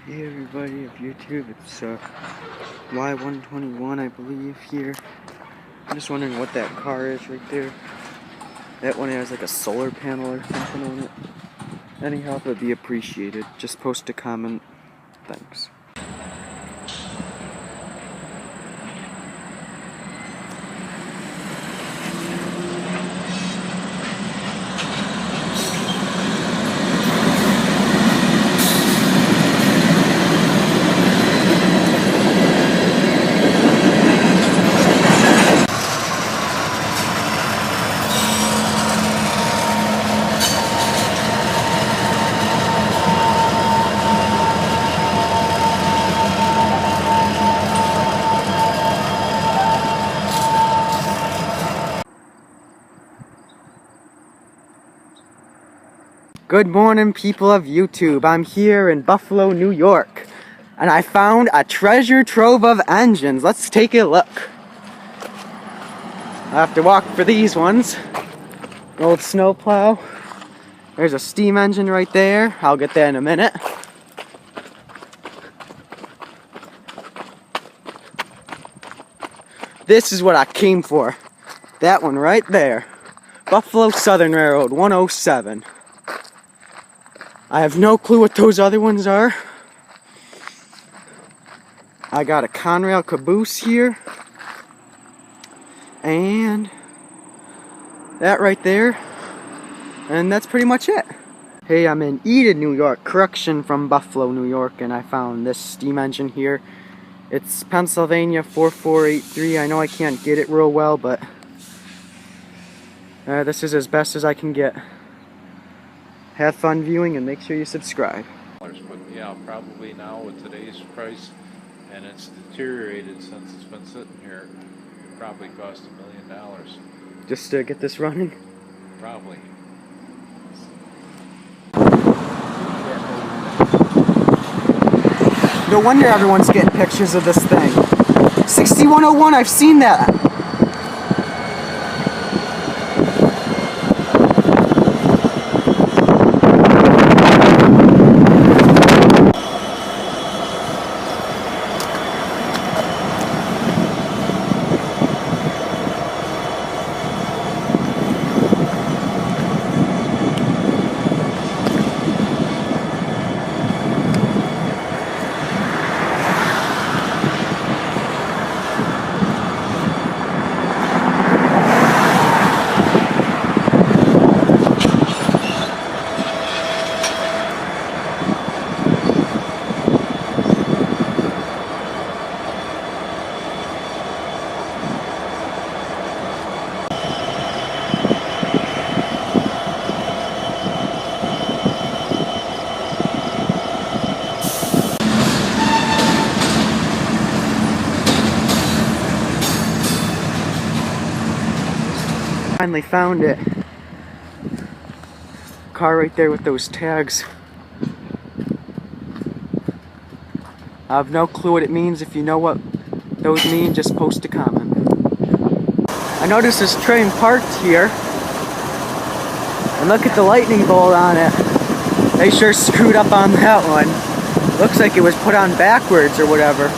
Hey everybody of YouTube, it's Y121 I believe here. I'm just wondering what that car is right there. That one has like a solar panel or something on it. Any help would be appreciated. Just post a comment. Thanks. Good morning, people of YouTube. I'm here in Buffalo, New York, and I found a treasure trove of engines. Let's take a look. I have to walk for these ones. An old snowplow. There's a steam engine right there. I'll get that in a minute. This is what I came for. That one right there. Buffalo Southern Railroad 107. I have no clue what those other ones are. I got a Conrail caboose here. And that right there. And that's pretty much it. Hey, I'm in Eden, New York. Correction, from Buffalo, New York. And I found this steam engine here. It's Pennsylvania 4483. I know I can't get it real well, but this is as best as I can get. Have fun viewing and make sure you subscribe. But yeah, probably now with today's price, and it's deteriorated since it's been sitting here, it probably cost $1 million. Just to get this running? Probably. No wonder everyone's getting pictures of this thing. 6101, I've seen that. Finally found it. Car right there with those tags. I have no clue what it means. If you know what those mean, just post a comment. I noticed this train parked here. And look at the lightning bolt on it. They sure screwed up on that one. Looks like it was put on backwards or whatever.